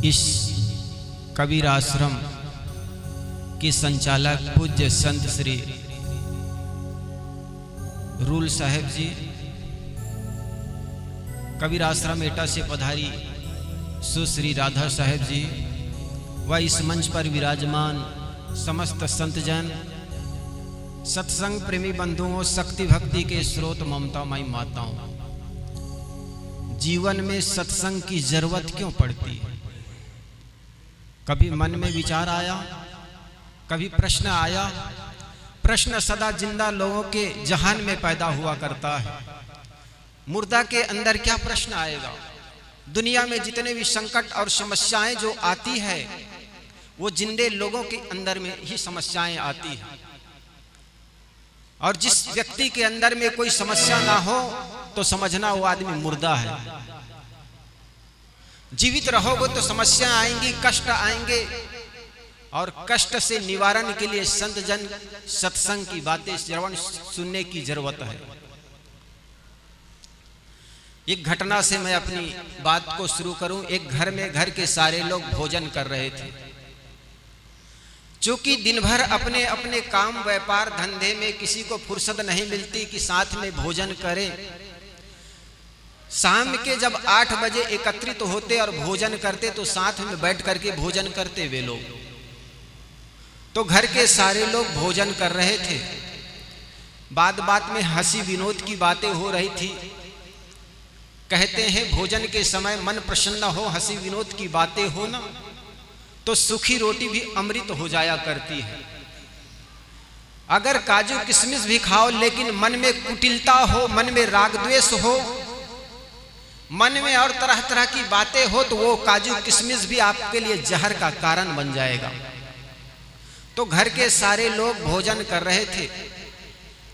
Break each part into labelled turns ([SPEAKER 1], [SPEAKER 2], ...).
[SPEAKER 1] इस कबीर आश्रम के संचालक पूज्य संत श्री रूल साहेब जी, कबीर आश्रम एटा से पधारी सुश्री राधा साहेब जी व इस मंच पर विराजमान समस्त संतजन, सत्संग प्रेमी बंधुओं, शक्ति भक्ति के स्रोत, ममतामयी माताओं, जीवन में सत्संग की जरूरत क्यों पड़ती है? कभी मन में विचार आया, कभी प्रश्न आया? प्रश्न सदा जिंदा लोगों के जहान में पैदा हुआ करता है। मुर्दा के अंदर क्या प्रश्न आएगा? दुनिया में जितने भी संकट और समस्याएं जो आती है वो जिंदे लोगों के अंदर में ही समस्याएं आती हैं। और जिस व्यक्ति के अंदर में कोई समस्या ना हो तो समझना वो आदमी मुर्दा है। जीवित रहोगे तो समस्या आएंगी, कष्ट आएंगे, और कष्ट से निवारण के लिए संत जन सत्संग की बातें श्रवण सुनने की जरूरत है। एक घटना से मैं अपनी बात को शुरू करूं। एक घर में घर के सारे लोग भोजन कर रहे थे। चूंकि दिन भर अपने अपने काम, व्यापार, धंधे में किसी को फुर्सत नहीं मिलती कि साथ में भोजन करें। शाम के जब 8 बजे एकत्रित होते और भोजन करते तो साथ में बैठ करके भोजन करते वे लोग। तो घर के सारे लोग भोजन कर रहे थे। बात बात में हंसी विनोद की बातें हो रही थी। कहते हैं भोजन के समय मन प्रसन्न हो, हंसी विनोद की बातें हो ना, तो सूखी रोटी भी अमृत हो जाया करती है। अगर काजू किशमिश भी खाओ लेकिन मन में कुटिलता हो, मन में राग द्वेष हो, मन में और तरह तरह की बातें हो, तो वो काजू किशमिश भी आपके लिए जहर का कारण बन जाएगा। तो घर के सारे लोग भोजन कर रहे थे।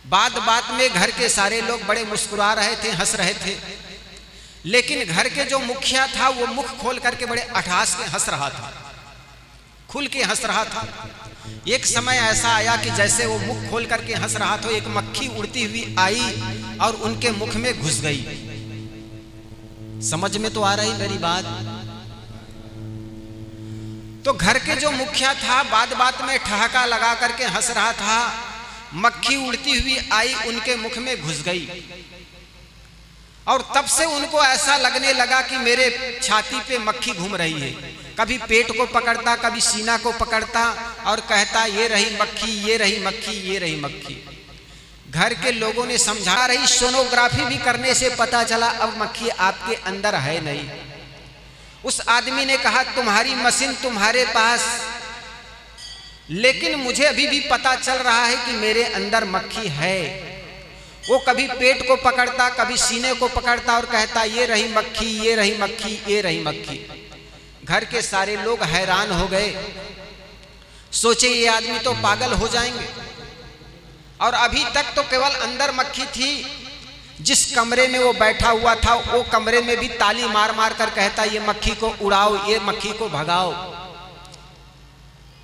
[SPEAKER 1] बात बात में घर के सारे लोग बड़े मुस्कुरा रहे थे, हंस रहे थे। लेकिन घर के जो मुखिया था वो मुख खोल करके बड़े अठास के हंस रहा था, खुल के हंस रहा था। एक समय ऐसा आया कि जैसे वो मुख खोल करके हंस रहा था, एक मक्खी उड़ती हुई आई और उनके मुख में घुस गई। समझ में तो आ रही मेरी बात? तो घर के जो मुखिया था बात बात में ठहाका लगा करके हंस रहा था। मक्खी उड़ती हुई आई, उनके मुख में घुस गई, और तब से उनको ऐसा लगने लगा कि मेरे छाती पे मक्खी घूम रही है। कभी पेट को पकड़ता, कभी सीना को पकड़ता और कहता ये रही मक्खी, ये रही मक्खी, ये रही मक्खी। घर के लोगों ने समझा रही, सोनोग्राफी भी करने से पता चला अब मक्खी आपके अंदर है नहीं। उस आदमी ने कहा तुम्हारी मशीन तुम्हारे पास, लेकिन मुझे अभी भी पता चल रहा है कि मेरे अंदर मक्खी है। वो कभी पेट को पकड़ता, कभी सीने को पकड़ता और कहता ये रही मक्खी, ये रही मक्खी, ये रही मक्खी। घर के सारे लोग हैरान हो गए, सोचे ये आदमी तो पागल हो जाएंगे। और अभी तक तो केवल अंदर मक्खी थी। जिस कमरे में वो बैठा हुआ था वो कमरे में भी ताली मार मार कर कहता ये मक्खी को उड़ाओ, ये मक्खी को भगाओ।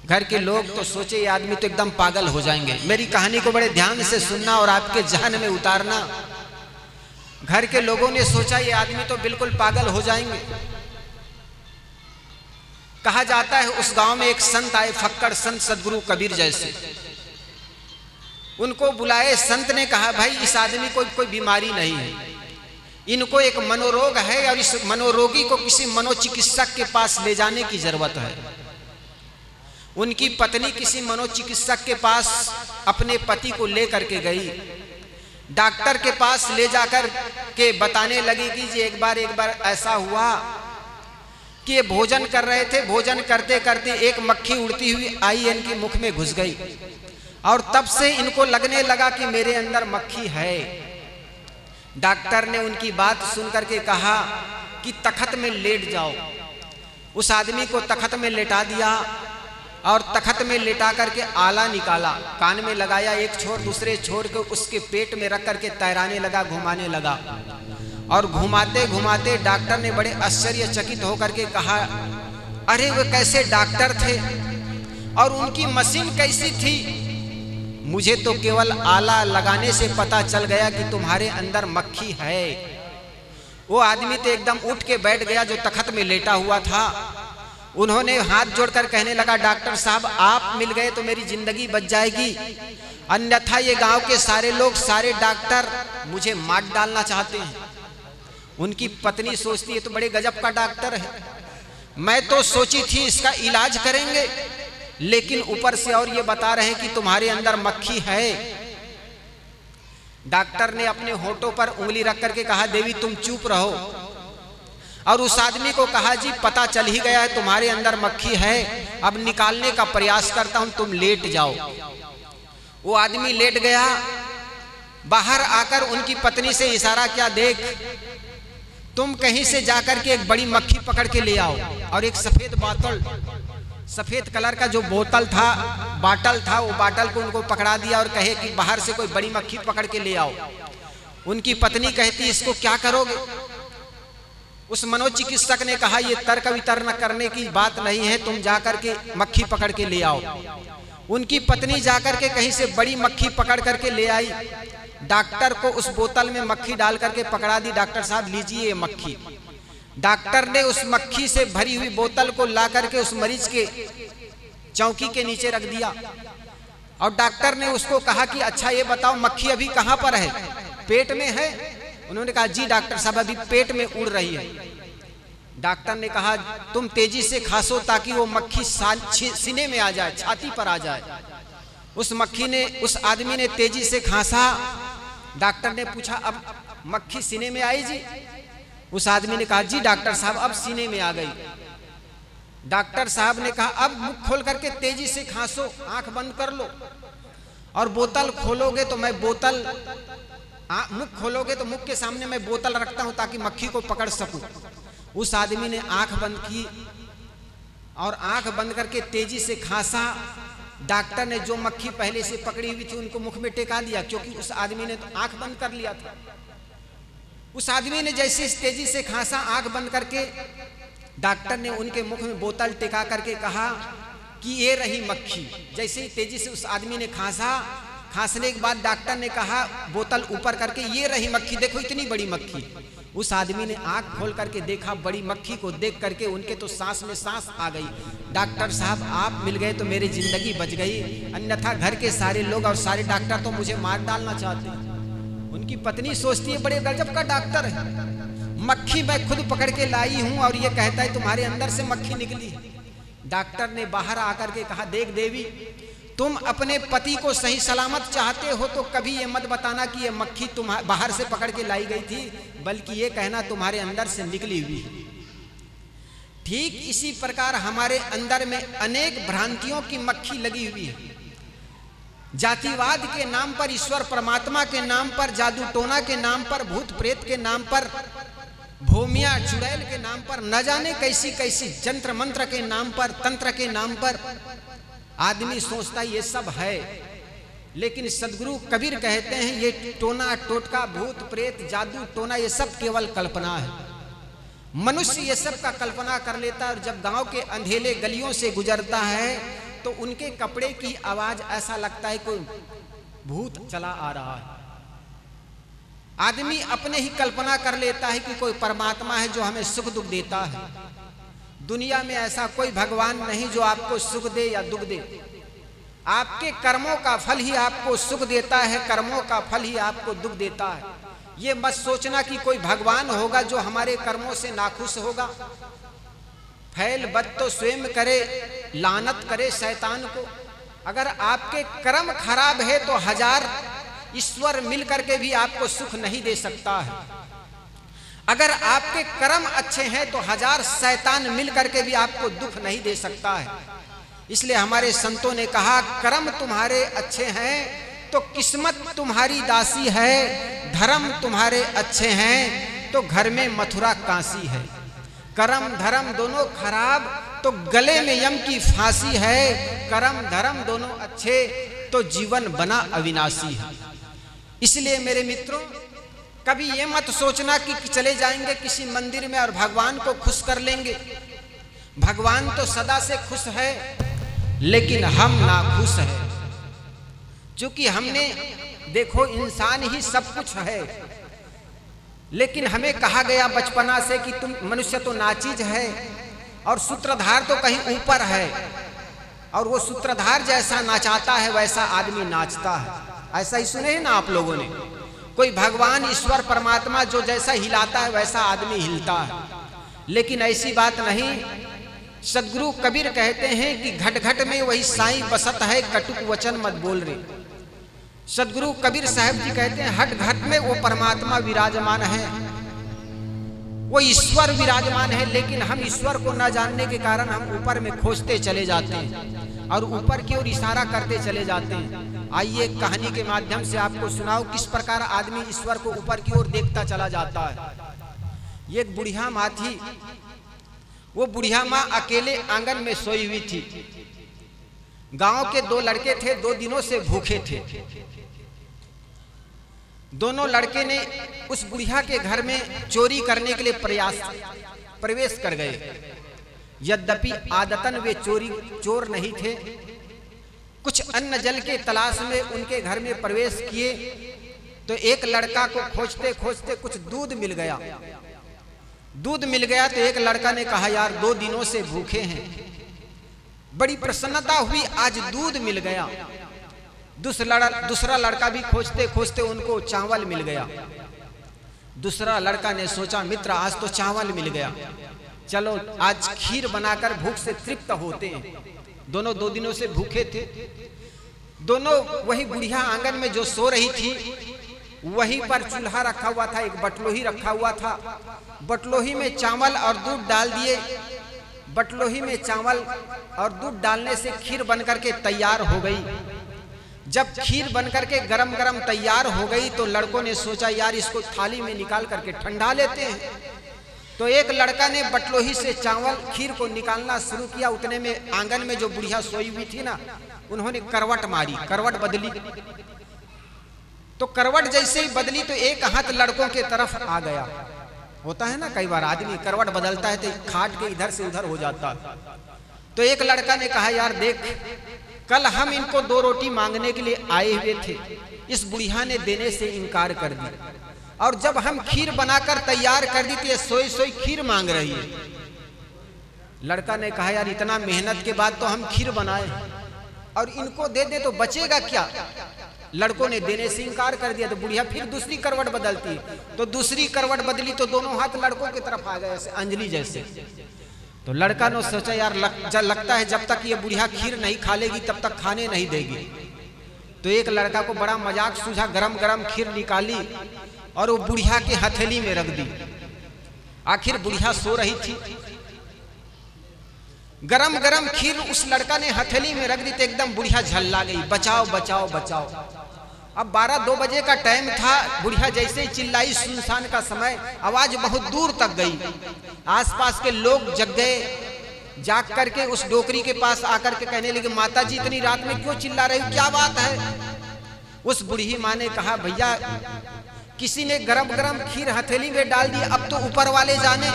[SPEAKER 1] घर के लोग तो सोचे ये आदमी तो एकदम पागल हो जाएंगे। मेरी कहानी को बड़े ध्यान से सुनना और आपके जहन में उतारना। घर के लोगों ने सोचा ये आदमी तो बिल्कुल पागल हो जाएंगे। कहा जाता है उस गांव में एक संत आए, फक्कड़ संत, सदगुरु कबीर जैसे। उनको बुलाए। संत ने कहा भाई इस आदमी को कोई बीमारी नहीं है, इनको एक मनोरोग है और इस मनोरोगी को किसी मनोचिकित्सक के पास ले जाने की जरूरत है। उनकी पत्नी किसी मनोचिकित्सक के पास अपने पति को ले करके गई। डॉक्टर के पास ले जाकर के बताने लगी कि जी एक बार ऐसा हुआ कि ये भोजन कर रहे थे, भोजन करते करते एक मक्खी उड़ती हुई आई, इनके मुख में घुस गई, और तब से इनको लगने लगा कि मेरे अंदर मक्खी है। डॉक्टर ने उनकी बात सुन करके कहा कि तख्त में लेट जाओ। उस आदमी को तख्त में लेटा दिया और तख्त में लेटा करके आला निकाला, कान में लगाया एक छोर, दूसरे छोर को उसके पेट में रख करके तैराने लगा, घुमाने लगा। और घुमाते घुमाते डॉक्टर ने बड़े आश्चर्यचकित होकर के कहा अरे वो कैसे डॉक्टर थे और उनकी मशीन कैसी थी? मुझे तो केवल आला लगाने से पता चल गया कि तुम्हारे अंदर मक्खी है। वो आदमी तो एकदम उठ के बैठ गया जो तख्त में लेटा हुआ था। उन्होंने हाथ जोड़कर कहने लगा, डॉक्टर साहब आप मिल गए तो मेरी जिंदगी बच जाएगी, अन्यथा ये गांव के सारे लोग, सारे डॉक्टर मुझे मार डालना चाहते हैं। उनकी पत्नी सोचती है तो बड़े गजब का डॉक्टर है, मैं तो सोची थी इसका इलाज करेंगे, लेकिन ऊपर से और ये बता रहे हैं कि तुम्हारे अंदर मक्खी है। डॉक्टर ने अपने होठों पर उंगली रख करके कहा, देवी तुम चुप रहो, और उस आदमी को कहा, जी पता चल ही गया है तुम्हारे अंदर मक्खी है, अब निकालने का प्रयास करता हूं, तुम लेट जाओ। वो आदमी लेट गया। बाहर आकर उनकी पत्नी से इशारा किया, देख तुम कहीं से जाकर के एक बड़ी मक्खी पकड़ के ले आओ, और एक सफेद बोतल, सफेद कलर का जो बोतल था, बाटल था, वो बाटल को उनको पकड़ा दिया और कहे कि बाहर से कोई बड़ी मक्खी पकड़ के ले आओ। उनकी पत्नी कहती, इसको क्या करोगे? उस मनोचिकित्सक ने कहा, ये तर्क वितर्क करने की बात नहीं है, तुम जाकर के मक्खी पकड़ के ले आओ। उनकी पत्नी जाकर के कहीं से बड़ी मक्खी पकड़ करके ले आई। डॉक्टर को उस बोतल में मक्खी डाल करके पकड़ा दी, डॉक्टर साहब लीजिए ये मक्खी। डॉक्टर ने उस मक्खी से भरी हुई बोतल को ला करके उस मरीज के चौकी के नीचे रख दिया, और डॉक्टर ने उसको कहा कि अच्छा ये बताओ मक्खी अभी कहाँ पर है, पेट में है? उन्होंने कहा, जी डॉक्टर साहब अभी पेट में उड़ रही है। डॉक्टर ने कहा, तुम तेजी से खांसो ताकि वो मक्खी सीने में आ जाए, छाती पर आ जाए। उस मक्खी ने, उस आदमी ने तेजी से खांसा। डॉक्टर ने पूछा, अब मक्खी सीने में आई जी? उस आदमी ने कहा, जी डॉक्टर साहब अब सीने में आ गई। डॉक्टर साहब ने कहा, अब मुख खोल करके तेजी से खांसो, आंख बंद कर लो, और बोतल खोलोगे तो मैं बोतल, मुख खोलोगे तो मुख के सामने मैं बोतल रखता हूं ताकि मक्खी को पकड़ सकूं। उस आदमी ने आंख बंद की और आंख बंद करके तेजी से खांसा। डॉक्टर ने जो मक्खी पहले से पकड़ी हुई थी उनको मुख में टेका दिया, क्योंकि उस आदमी ने तो आंख बंद कर लिया था। उस आदमी ने जैसे तेजी से खांसा, आंख बंद करके, डॉक्टर ने उनके मुख में बोतल टिका करके कहा कि ये रही मक्खी। जैसे ही तेजी से उस आदमी ने खांसा, खांसने के बाद डॉक्टर ने कहा बोतल ऊपर करके, ये रही मक्खी, देखो इतनी बड़ी मक्खी। उस आदमी ने आंख खोल करके देखा, बड़ी मक्खी को देख करके उनके तो सांस में सांस आ गई। डॉक्टर साहब आप मिल गए तो मेरी जिंदगी बच गई, अन्यथा घर के सारे लोग और सारे डॉक्टर तो मुझे मार डालना चाहते हैं। उनकी पत्नी सोचती है, बड़े गजब का डॉक्टर है, मक्खी मैं खुद पकड़ के लाई हूं और ये कहता है तुम्हारे अंदर से मक्खी निकली। डॉक्टर ने बाहर आकर के कहा, देख देवी, तुम अपने पति को सही सलामत चाहते हो तो कभी ये मत बताना कि ये मक्खी तुम बाहर से पकड़ के लाई गई थी, बल्कि ये कहना तुम्हारे अंदर से निकली हुई है। ठीक इसी प्रकार हमारे अंदर में अनेक भ्रांतियों की मक्खी लगी हुई है। जातिवाद के नाम पर, ईश्वर परमात्मा के नाम पर, जादू टोना के नाम पर, भूत प्रेत के नाम पर, भूमिया चुड़ैल के नाम पर, न जाने कैसी कैसी जंत्र मंत्र के नाम पर, तंत्र के नाम पर आदमी सोचता ये सब है। लेकिन सदगुरु कबीर कहते हैं ये टोना टोटका, भूत प्रेत, जादू टोना, ये सब केवल कल्पना है। मनुष्य ये सब का कल्पना कर लेता है, और जब गांव के अंधेले गलियों से गुजरता है तो उनके कपड़े की आवाज ऐसा लगता है कोई भूत चला आ रहा है। आदमी अपने ही कल्पना कर लेता है कि कोई परमात्मा है जो हमें सुख दुख देता है। दुनिया में ऐसा कोई भगवान नहीं जो आपको सुख दे या दुख दे। आपके कर्मों का फल ही आपको सुख देता है, कर्मों का फल ही आपको दुख देता है। ये मत सोचना कि कोई भगवान होगा जो हमारे कर्मों से नाखुश होगा। फैल बद तो स्वयं करे, लानत करे शैतान को। अगर आपके कर्म खराब है तो 1000 ईश्वर मिल करके भी आपको सुख नहीं दे सकता है। अगर आपके कर्म अच्छे हैं तो 1000 शैतान मिल करके भी आपको दुख नहीं दे सकता है। इसलिए हमारे संतों ने कहा, कर्म तुम्हारे अच्छे हैं तो किस्मत तुम्हारी दासी है, धर्म तुम्हारे अच्छे हैं तो घर में मथुरा काशी है। कर्म धर्म दोनों खराब तो गले में यम की फांसी है, कर्म धर्म दोनों अच्छे तो जीवन बना अविनाशी है। इसलिए मेरे मित्रों, कभी ये मत सोचना कि चले जाएंगे किसी मंदिर में और भगवान को खुश कर लेंगे। भगवान तो सदा से खुश है, लेकिन हम ना खुश हैं। क्योंकि हमने देखो इंसान ही सब कुछ है, लेकिन हमें कहा गया बचपना से कि तुम मनुष्य तो नाचीज है और सूत्रधार तो कहीं ऊपर है, और वो सूत्रधार जैसा नाचाता है वैसा आदमी नाचता है। ऐसा ही सुने हैं ना आप लोगों ने, कोई भगवान ईश्वर परमात्मा जो जैसा हिलाता है वैसा आदमी हिलता है। लेकिन ऐसी बात नहीं। सदगुरु कबीर कहते हैं कि घट घट में वही साईं बसत है, कटुक वचन मत बोल रे। सदगुरु कबीर साहब जी कहते हैं हट घट में वो परमात्मा विराजमान है, वो ईश्वर विराजमान है। लेकिन हम ईश्वर को न जानने के कारण हम ऊपर में खोजते चले जाते हैं और ऊपर की ओर इशारा करते चले जाते हैं। आइए एक कहानी के माध्यम से आपको सुनाओ किस प्रकार आदमी ईश्वर को ऊपर की ओर देखता चला जाता है। ये एक बुढ़िया माँ थी। वो बुढ़िया माँ अकेले आंगन में सोई हुई थी। गांव के दो लड़के थे, 2 दिनों से भूखे थे। दोनों लड़के ने उस बुढ़िया के घर में चोरी करने के लिए प्रवेश कर गए। यद्यपि आदतन वे चोर नहीं थे। कुछ अन्न जल के तलाश में उनके घर में प्रवेश किए तो एक लड़का को खोजते खोजते कुछ दूध मिल गया। दूध मिल गया तो एक लड़का ने कहा यार 2 दिनों से भूखे हैं। बड़ी प्रसन्नता हुई, आज दूध मिल गया। दूसरा लड़का भी खोजते खोजते उनको चावल मिल गया। दूसरा लड़का ने सोचा मित्र आज तो चावल मिल गया, चलो आज खीर बनाकर भूख से तृप्त होते हैं। दोनों 2 दिनों से भूखे थे। दोनों वही बुढ़िया आंगन में जो सो रही थी वहीं पर चूल्हा रखा हुआ था, एक बटलोही रखा हुआ था। बटलोही में चावल और दूध डाल दिए। बटलोही में चावल और दूध डालने से खीर बनकर के तैयार हो गई। जब खीर बनकर के गरम गरम तैयार हो गई तो लड़कों ने सोचा यार इसको थाली में निकाल करके ठंडा लेते हैं। तो एक लड़का ने बटलोही से चावल खीर को निकालना शुरू किया। उतने में आंगन में जो बुढ़िया सोई हुई थी ना, उन्होंने करवट मारी, करवट बदली। तो करवट जैसे ही बदली तो एक हाथ लड़कों के तरफ आ गया। होता है ना कई बार आदमी करवट बदलता है तो खाट के इधर से उधर हो जाता। तो एक लड़का ने कहा यार देख, कल हम इनको 2 रोटी मांगने के लिए आए हुए थे, इस बुढ़िया ने देने से इनकार कर दी, और जब हम खीर बनाकर तैयार कर दी तो ये सोई सोई खीर मांग रही है। लड़का ने कहा यार इतना मेहनत के बाद तो हम खीर बनाए और इनको दे दे तो बचेगा क्या। लड़कों ने देने से इनकार कर दिया। तो बुढ़िया फिर दूसरी करवट बदलती है। तो दूसरी करवट बदली तो दोनों हाथ लड़कों की तरफ आ गए ऐसे अंजलि जैसे। तो लड़का ने सोचा यार लगता है जब तक ये बुढ़िया खीर नहीं खा लेगी तब तक खाने नहीं देगी। तो एक लड़का को बड़ा मजाक सूझा, गरम गरम खीर निकाली और वो बुढ़िया के हथेली में रख दी। आखिर बुढ़िया सो रही थी। गरम गरम खीर उस लड़का ने हथेली में रख दी तो एकदम बुढ़िया झल्ला गई, बचाओ बचाओ बचाओ। अब 12-2 बजे का टाइम था। बुढ़िया जैसे ही चिल्लाई, सुनसान का समय, आवाज बहुत दूर तक गई। आसपास के लोग जग गए। जाग करके उस डोकरी के पास आकर के कहने लगे माता जी इतनी रात में क्यों चिल्ला रही हो, क्या बात है। उस बुढ़ी माँ ने कहा भैया किसी ने गरम गरम खीर हथेली में डाल दी, अब तो ऊपर वाले जाने।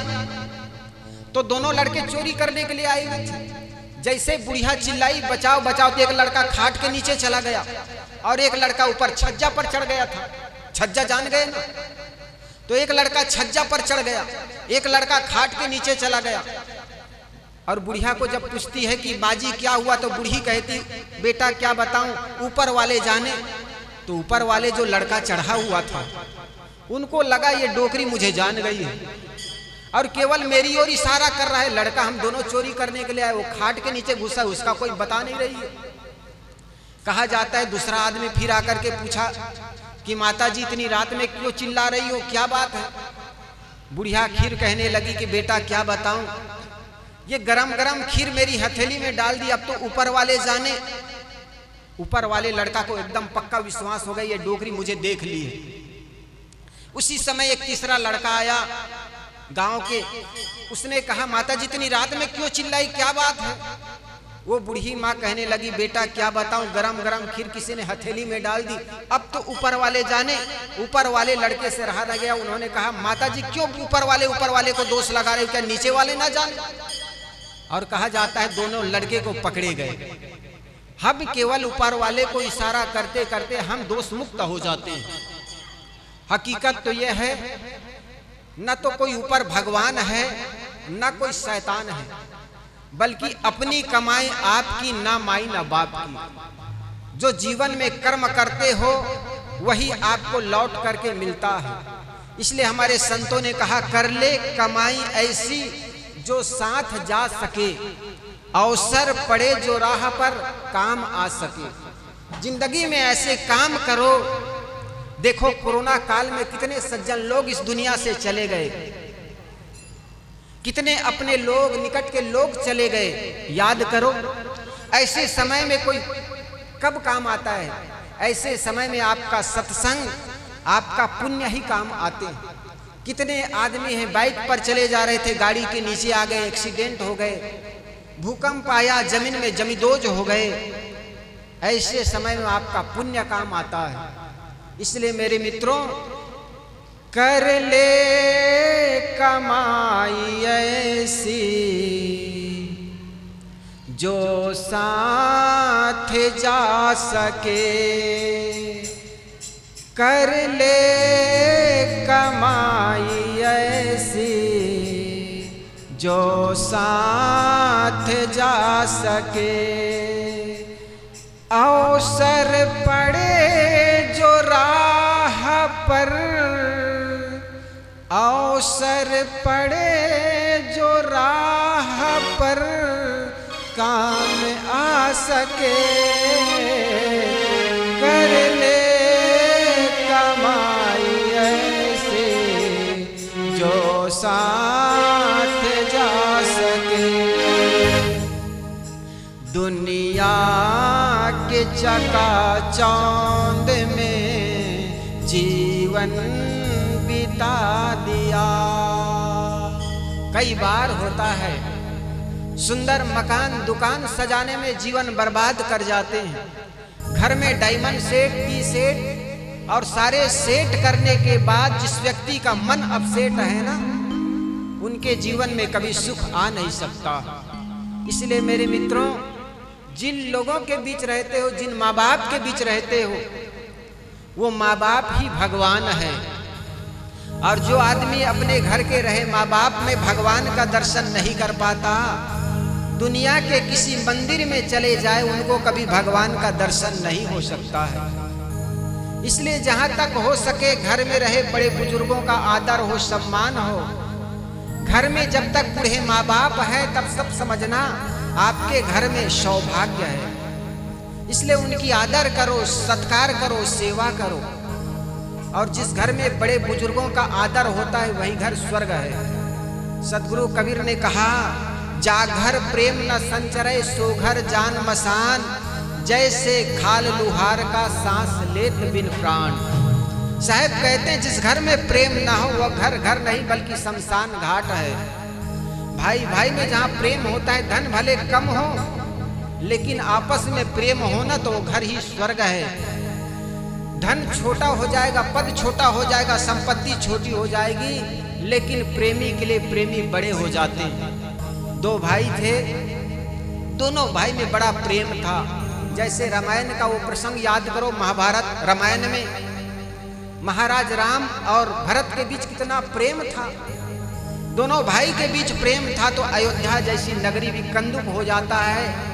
[SPEAKER 1] तो दोनों लड़के चोरी करने के लिए आए हुए थे। जैसे बुढ़िया चिल्लाई बचाओ बचाओ तो एक लड़का खाट के नीचे चला गया और एक लड़का ऊपर छज्जा पर चढ़ गया था। छज्जा जान गए ना। तो एक लड़का छज्जा पर चढ़ गया, एक लड़का खाट के नीचे चला गया। और बुढ़िया को जब पूछती है कि बाजी क्या हुआ तो बूढ़ी कहती बेटा क्या बताऊं, ऊपर वाले जाने। तो ऊपर वाले जो लड़का चढ़ा हुआ था उनको लगा ये डोकरी मुझे जान गई है और केवल मेरी ओर इशारा कर रहा है। लड़का हम दोनों चोरी करने के लिए आए, वो खाट के नीचे घुसा, उसका कोई बता नहीं रही है। कहा जाता है दूसरा आदमी फिर आकर के पूछा कि माता जी इतनी रात में क्यों चिल्ला रही हो, क्या बात है। बुढ़िया खीर कहने लगी कि बेटा क्या बताऊं, ये गरम गरम खीर मेरी हथेली में डाल दी, अब तो ऊपर वाले जाने। ऊपर वाले लड़का को एकदम पक्का विश्वास हो गया ये डोकरी मुझे देख ली है। उसी समय एक तीसरा लड़का आया गांव के, उसने कहा माता जी इतनी रात में क्यों चिल्लाई, क्या बात है। वो बूढ़ी माँ कहने लगी बेटा क्या बताऊं, गरम गरम खीर किसी ने हथेली में डाल दी, अब तो ऊपर वाले जाने। ऊपर वाले लड़के से रहा न गया, उन्होंने कहा माता जी क्यों ऊपर वाले को दोष लगा रहे हो, क्या नीचे वाले ना जाने। और कहा जाता है दोनों लड़के को पकड़े गए। हम केवल ऊपर वाले को इशारा करते करते हम दोष मुक्त हो जाते हैं। हकीकत तो यह है न तो कोई ऊपर भगवान है न कोई शैतान है, बल्कि अपनी कमाई आपकी, ना माई ना बाप की। जो जीवन में कर्म करते हो वही आपको लौट करके मिलता है। इसलिए हमारे संतों ने कहा, कर ले कमाई ऐसी जो साथ जा सके, अवसर पड़े जो राह पर काम आ सके। जिंदगी में ऐसे काम करो। देखो कोरोना काल में कितने सज्जन लोग इस दुनिया से चले गए, कितने अपने लोग, निकट के लोग चले गए। याद करो, ऐसे समय में कोई कब काम आता है? ऐसे समय में आपका सत्संग, आपका पुण्य ही काम आते हैं। कितने आदमी हैं बाइक पर चले जा रहे थे, गाड़ी के नीचे आ गए, एक्सीडेंट हो गए, भूकंप आया, जमीन में जमींदोज हो गए। ऐसे समय में आपका पुण्य काम आता है। इसलिए मेरे मित्रों, कर ले कमाई ऐसी जो साथ जा सके, कर ले कमाई ऐसी जो साथ जा सके, अवसर पड़े जो राह पर, अवसर पड़े जो राह पर काम आ सके, कर ले कमाई ऐसे जो साथ जा सके। दुनिया के चकाचौंध में जीवन बिता दिया। कई बार होता है, सुंदर मकान दुकान सजाने में जीवन बर्बाद कर जाते हैं। घर में डायमंड सेट, टी सेट और सारे सेट करने के बाद जिस व्यक्ति का मन अपसेट है ना, उनके जीवन में कभी सुख आ नहीं सकता। इसलिए मेरे मित्रों, जिन लोगों के बीच रहते हो, जिन माँ बाप के बीच रहते हो, वो माँ बाप ही भगवान है। और जो आदमी अपने घर के रहे माँ बाप में भगवान का दर्शन नहीं कर पाता, दुनिया के किसी मंदिर में चले जाए, उनको कभी भगवान का दर्शन नहीं हो सकता है। इसलिए जहां तक हो सके घर में रहे बड़े बुजुर्गों का आदर हो, सम्मान हो। घर में जब तक बूढ़े माँ बाप है तब सब समझना आपके घर में सौभाग्य है। इसलिए उनकी आदर करो, सत्कार करो, सेवा करो। और जिस घर में बड़े बुजुर्गों का आदर होता है वही घर स्वर्ग है। सदगुरु कबीर ने कहा, जाघर प्रेम न संचरे सो घर जान मसान, जैसे खाल लुहार का सांस लेत बिन प्राण। साहब कहते हैं जिस घर में प्रेम ना हो वह घर घर नहीं बल्कि शमशान घाट है। भाई भाई में जहाँ प्रेम होता है, धन भले कम हो लेकिन आपस में प्रेम होना तो वो घर ही स्वर्ग है। धन छोटा हो जाएगा, पद छोटा हो जाएगा, संपत्ति छोटी हो जाएगी, लेकिन प्रेमी के लिए प्रेमी बड़े हो जाते हैं। दो भाई थे, दोनों भाई में बड़ा प्रेम था। जैसे रामायण का वो प्रसंग याद करो, महाभारत रामायण में महाराज राम और भरत के बीच कितना प्रेम था। दोनों भाई के बीच प्रेम था तो अयोध्या जैसी नगरी भी कंदुक हो जाता है।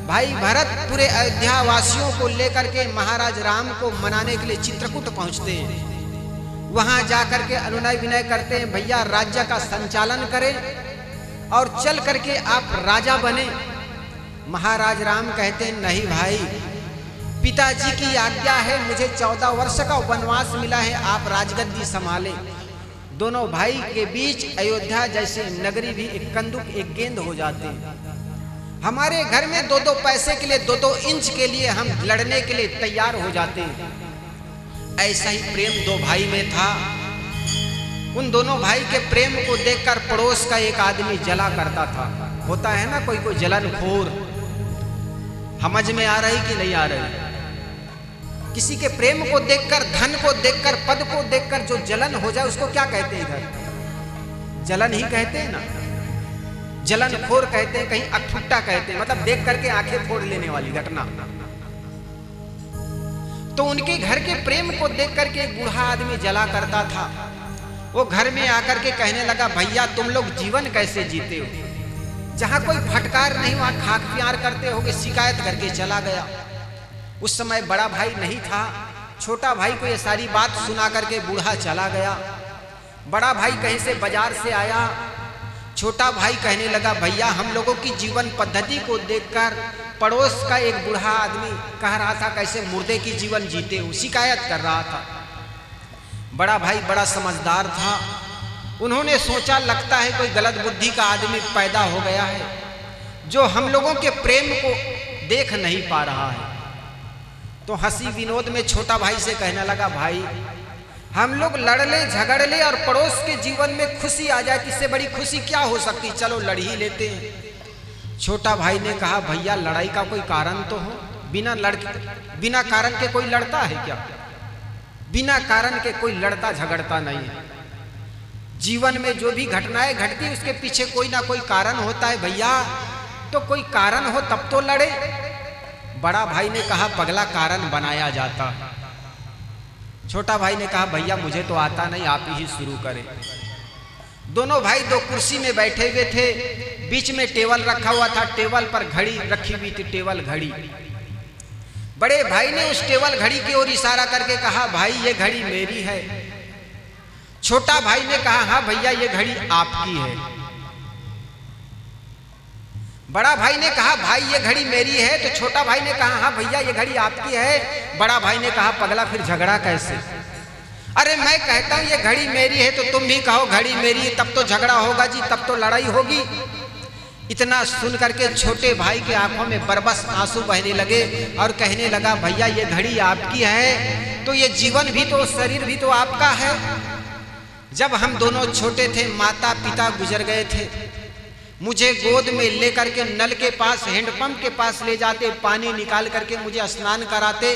[SPEAKER 1] भाई भरत पूरे अयोध्या वासियों को लेकर के महाराज राम को मनाने के लिए चित्रकूट पहुंचते हैं। वहां जाकर के अनुनय विनय करते हैं, भैया राज्य का संचालन करें और चल करके आप राजा बने। महाराज राम कहते हैं, नहीं भाई, पिताजी की आज्ञा है, मुझे 14 वर्ष का वनवास मिला है, आप राजगद्दी संभाले। दोनों भाई के बीच अयोध्या जैसे नगरी भी एक कंदुक, एक गेंद हो जाते हैं। हमारे घर में 2-2 पैसे के लिए, 2-2 इंच के लिए हम लड़ने के लिए तैयार हो जाते हैं। ऐसा ही प्रेम दो भाई में था। उन दोनों भाई के प्रेम को देखकर पड़ोस का एक आदमी जला करता था। होता है ना कोई कोई जलनखोर, समझ में आ रही कि नहीं आ रही? किसी के प्रेम को देखकर, धन को देखकर, पद को देखकर जो जलन हो जाए उसको क्या कहते हैं? इधर जलन ही कहते हैं ना, जलनखोर कहते हैं, कहीं अठुट्टा कहते हैं, मतलब देख करके आंखें फोड़ लेने वाली घटना। तो उनके घर के प्रेम को देख करके एक बूढ़ा आदमी जला करता था। वो घर में आकर के कहने लगा, भैया तुम लोग जीवन कैसे जीते हो? जहां कोई फटकार नहीं वहां खाक प्यार करते होगे, शिकायत करके चला गया। उस समय बड़ा भाई नहीं था, छोटा भाई को ये सारी बात सुना करके बूढ़ा चला गया। बड़ा भाई कहीं से बाजार से आया, छोटा भाई कहने लगा भैया हम लोगों की जीवन पद्धति को देखकर पड़ोस का एक बूढ़ा आदमी कह रहा था कैसे मुर्दे की जीवन जीते हो, शिकायत कर रहा था। बड़ा भाई बड़ा समझदार था, उन्होंने सोचा लगता है कोई गलत बुद्धि का आदमी पैदा हो गया है जो हम लोगों के प्रेम को देख नहीं पा रहा है। तो हंसी विनोद में छोटा भाई से कहने लगा भाई हम लोग लड़ ले झगड़ ले और पड़ोस के जीवन में खुशी आ जाए, इससे बड़ी खुशी क्या हो सकती, चलो लड़ ही लेते हैं। छोटा भाई ने कहा भैया लड़ाई का कोई कारण तो हो, बिना कारण के कोई लड़ता है क्या? बिना कारण के कोई लड़ता झगड़ता नहीं है। जीवन में जो भी घटनाएं घटती उसके पीछे कोई ना कोई कारण होता है भैया, तो कोई कारण हो तब तो लड़े। बड़ा भाई ने कहा पगला कारण बनाया जाता। छोटा भाई ने कहा भैया मुझे तो आता नहीं, आप ही शुरू करें। दोनों भाई दो कुर्सी में बैठे हुए थे, बीच में टेबल रखा हुआ था, टेबल पर घड़ी रखी हुई थी, टेबल घड़ी। बड़े भाई ने उस टेबल घड़ी की ओर इशारा करके कहा भाई ये घड़ी मेरी है। छोटा भाई ने कहा हाँ भैया ये घड़ी आपकी है। बड़ा भाई ने कहा भाई ये घड़ी मेरी है, तो छोटा भाई ने कहा हाँ भैया ये घड़ी आपकी है। बड़ा भाई ने कहा पगला फिर झगड़ा कैसे? अरे मैं कहता हूं ये घड़ी मेरी है तो तुम भी कहो घड़ी मेरी है, तब तो झगड़ा होगा जी, तब तो लड़ाई होगी। इतना सुन करके छोटे भाई के आंखों में बरबस आंसू बहने लगे और कहने लगा भैया ये घड़ी आपकी है तो ये जीवन भी तो शरीर भी तो आपका है। जब हम दोनों छोटे थे माता पिता गुजर गए थे, मुझे गोद में लेकर के नल के पास हैंडपंप के पास ले जाते, पानी निकाल करके मुझे स्नान कराते,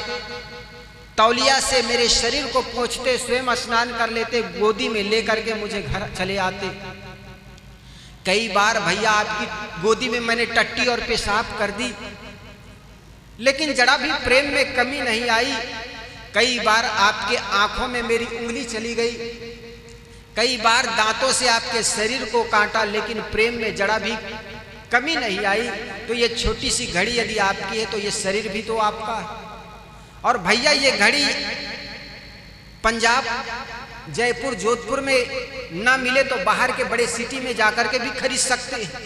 [SPEAKER 1] तौलिया से मेरे शरीर को पोंछते, स्वयं स्नान कर लेते, गोदी में लेकर के मुझे घर चले आते। कई बार भैया आपकी गोदी में मैंने टट्टी और पेशाब कर दी, लेकिन जरा भी प्रेम में कमी नहीं आई। कई बार आपके आंखों में मेरी उंगली चली गई, कई बार दांतों से आपके शरीर को काटा, लेकिन प्रेम में जरा भी कमी नहीं आई। तो ये छोटी सी घड़ी यदि आपकी है तो ये शरीर भी तो आपका है। और भैया ये घड़ी पंजाब, जयपुर, जोधपुर में ना मिले तो बाहर के बड़े सिटी में जाकर के भी खरीद सकते हैं।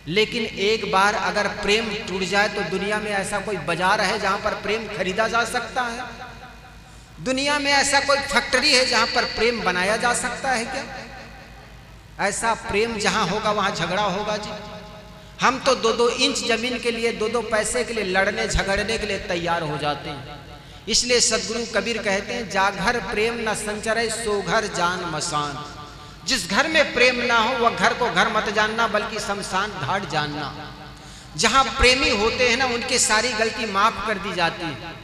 [SPEAKER 1] लेकिन एक बार अगर प्रेम टूट जाए तो दुनिया में ऐसा कोई बाजार है जहां पर प्रेम खरीदा जा सकता है? दुनिया में ऐसा कोई फैक्ट्री है जहां पर प्रेम बनाया जा सकता है क्या? ऐसा प्रेम जहां होगा वहां झगड़ा होगा जी। हम तो 2-2 इंच जमीन के लिए, 2-2 पैसे के लिए लड़ने झगड़ने के लिए तैयार हो जाते हैं। इसलिए सदगुरु कबीर कहते हैं जाघर प्रेम न संचरे सो घर जान मसान। जिस घर में प्रेम ना हो वह घर को घर मत जानना बल्कि शमशान घाट जानना। जहां प्रेमी होते हैं ना उनकी सारी गलती माफ कर दी जाती है।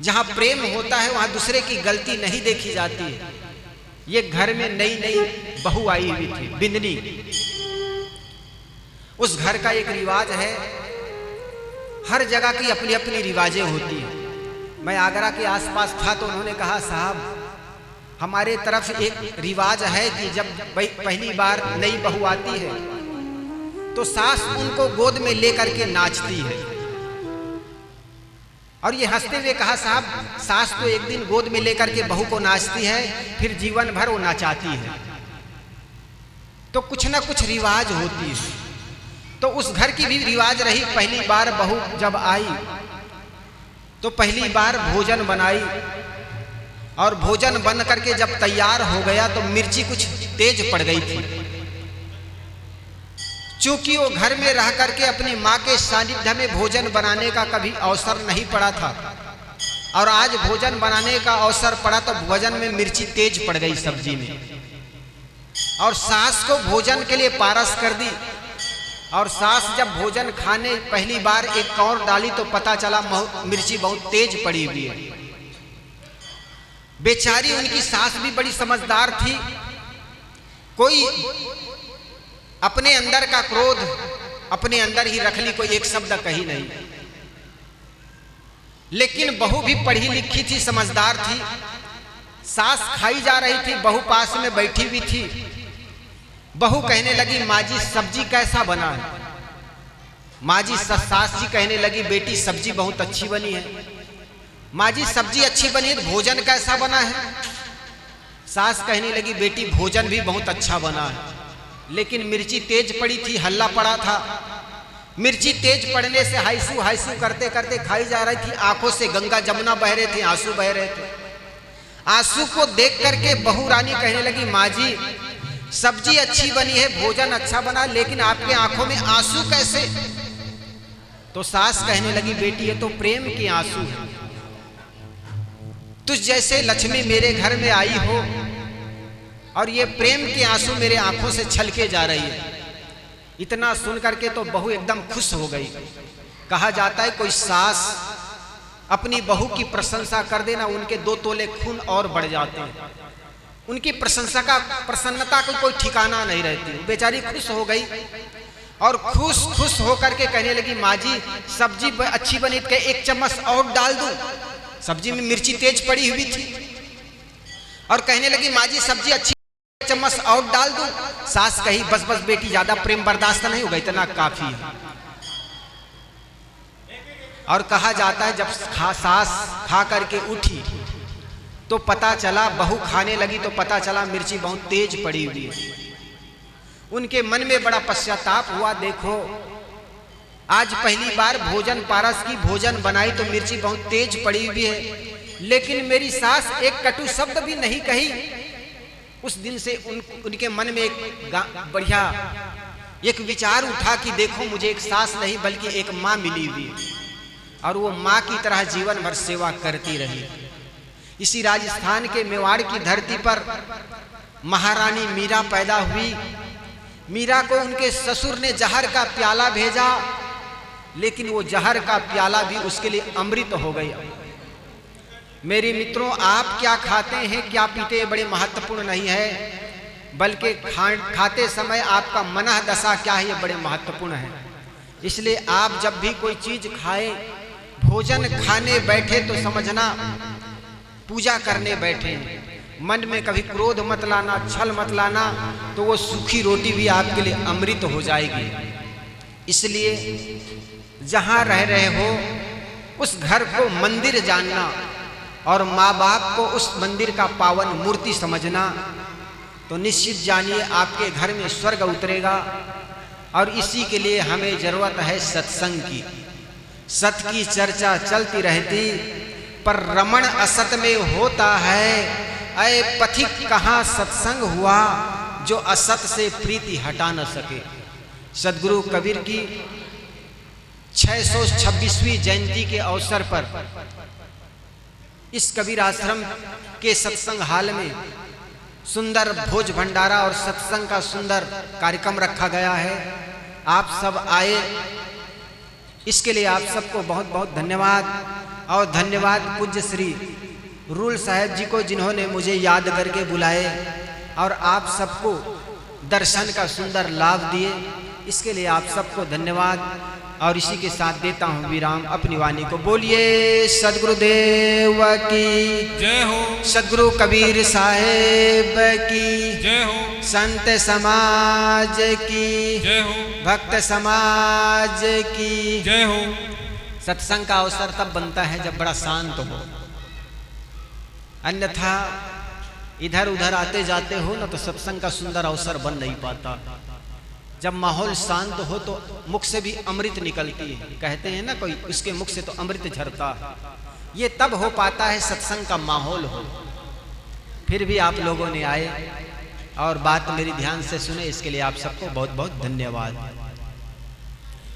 [SPEAKER 1] जहां प्रेम होता है वहां दूसरे की गलती नहीं देखी जाती है। ये घर में नई नई बहू आई हुई थी, बिंदनी। उस घर का एक रिवाज है, हर जगह की अपनी अपनी रिवाजें होती हैं। मैं आगरा के आसपास था तो उन्होंने कहा साहब हमारे तरफ एक रिवाज है कि जब पहली बार नई बहू आती है तो सास उनको गोद में लेकर के नाचती है। और ये हंसते हुए कहा साहब सास तो एक दिन गोद में लेकर के बहू को नाचती है, फिर जीवन भर वो नाचाती है। तो कुछ ना कुछ रिवाज होती है। तो उस घर की भी रिवाज रही, पहली बार बहू जब आई तो पहली बार भोजन बनाई और भोजन बन करके जब तैयार हो गया तो मिर्ची कुछ तेज पड़ गई थी। चूंकि वो घर में रह करके अपनी माँ के सानिध्य में भोजन बनाने का कभी अवसर नहीं पड़ा था और आज भोजन बनाने का अवसर पड़ा तो भोजन में मिर्ची तेज पड़ गई सब्जी में और सास को भोजन के लिए पारस कर दी। और सास जब भोजन खाने पहली बार एक कौर डाली तो पता चला मिर्ची बहुत तेज पड़ी हुई है। बेचारी उनकी सास भी बड़ी समझदार थी, कोई अपने अंदर का क्रोध अपने अंदर ही रख ली, कोई एक शब्द कही नहीं। लेकिन बहू भी पढ़ी लिखी थी, समझदार थी। सास खाई जा रही थी, बहू पास में बैठी हुई थी। बहू कहने लगी माँ जी सब्जी कैसा बना है। माँ जी सास जी कहने लगी बेटी सब्जी बहुत अच्छी बनी है। माँ जी सब्जी अच्छी बनी है तो भोजन कैसा बना है। सास कहने लगी बेटी भोजन भी बहुत अच्छा बना है, लेकिन मिर्ची तेज पड़ी थी, हल्ला पड़ा था। मिर्ची तेज पड़ने से हाइसू हाइसू करते करते खाई जा रही थी। आंखों से गंगा जमुना बह रहे थे, आंसू बह रहे थे। आंसू को देख करके बहू रानी कहने लगी माँ जी सब्जी अच्छी बनी है, भोजन अच्छा बना, लेकिन आपके आंखों में आंसू कैसे। तो सास कहने लगी बेटी ये तो प्रेम के आंसू है। तुझ जैसे लक्ष्मी मेरे घर में आई हो और ये प्रेम के आंसू मेरे आंखों से छलके जा रही है। इतना सुन करके तो बहू एकदम खुश हो गई। कहा जाता है कोई सास अपनी बहू की प्रशंसा कर देना, उनके 2 तोले खून और बढ़ जाते हैं। उनकी प्रसन्नता को कोई ठिकाना नहीं रहती। बेचारी खुश हो गई और खुश होकर के कहने लगी माँ जी सब्जी अच्छी बनी तो 1 चम्मच और डाल दूं। सब्जी में मिर्ची तेज पड़ी हुई थी और कहने लगी माँ जी सब्जी अच्छी, 1 चम्मच और डाल दूं। सास कही बस बस बेटी ज्यादा प्रेम बर्दाश्त नहीं होगा, इतना काफी है। और कहा जाता है जब सास खा करके उठी तो पता चला, बहू खाने लगी तो पता चला मिर्ची बहुत तेज पड़ी हुई है। उनके मन में बड़ा पश्चाताप हुआ, देखो आज पहली बार भोजन पारस की भोजन बनाई तो मिर्ची बहुत तेज पड़ी हुई है, लेकिन मेरी सास एक कटु शब्द भी नहीं कही। उस दिन से उनके मन में एक बढ़िया एक विचार उठा कि देखो मुझे एक सास नहीं बल्कि एक माँ मिली हुई है, और वो माँ की तरह जीवन भर सेवा करती रही। इसी राजस्थान के मेवाड़ की धरती पर महारानी मीरा पैदा हुई। मीरा को उनके ससुर ने जहर का प्याला भेजा, लेकिन वो जहर का प्याला भी उसके लिए अमृत हो गया। मेरे मित्रों आप क्या खाते हैं क्या पीते हैं बड़े महत्वपूर्ण नहीं है, बल्कि खाते समय आपका मनः दशा क्या है ये बड़े महत्वपूर्ण है। इसलिए आप जब भी कोई चीज खाए, भोजन खाने बैठे तो समझना पूजा करने बैठे, मन में कभी क्रोध मत लाना, छल मत लाना, तो वो सूखी रोटी भी आपके लिए अमृत हो जाएगी। इसलिए जहाँ रह रहे हो उस घर को मंदिर जानना और माँ बाप को उस मंदिर का पावन मूर्ति समझना, तो निश्चित जानिए आपके घर में स्वर्ग उतरेगा। और इसी के लिए हमें जरूरत है सत्संग की। सत की चर्चा चलती रहती पर रमण असत में होता है। अय पथिक कहाँ सत्संग हुआ जो असत से प्रीति हटा न सके। सदगुरु कबीर की 626वीं जयंती के अवसर पर इस कबीर आश्रम के सत्संग हाल में सुंदर भोज भंडारा और सत्संग का सुंदर कार्यक्रम रखा गया है। आप सब आए, इसके लिए आप सबको बहुत बहुत धन्यवाद। और धन्यवाद पूज्य श्री रूल साहब जी को जिन्होंने मुझे याद करके बुलाए और आप सबको दर्शन का सुंदर लाभ दिए, इसके लिए आप सबको धन्यवाद। और इसी के साथ देता हूँ विराम अपनी वाणी को। बोलिए सदगुरुदेव की
[SPEAKER 2] जय हो,
[SPEAKER 1] सदगुरु कबीर साहेब की
[SPEAKER 2] जय हो,
[SPEAKER 1] संत समाज की
[SPEAKER 2] जय हो,
[SPEAKER 1] भक्त समाज की
[SPEAKER 2] जय हो।
[SPEAKER 1] सत्संग का अवसर तब बनता है जब बड़ा शांत हो, अन्यथा इधर उधर आते जाते हो ना तो सत्संग का सुंदर अवसर बन नहीं पाता। जब माहौल शांत हो तो मुख से भी अमृत निकलती है। कहते हैं ना कोई उसके मुख से तो अमृत झरता है। ये तब हो पाता है सत्संग का माहौल हो। फिर भी आप लोगों ने आए और बात मेरी ध्यान से सुने, इसके लिए आप सबको बहुत बहुत धन्यवाद।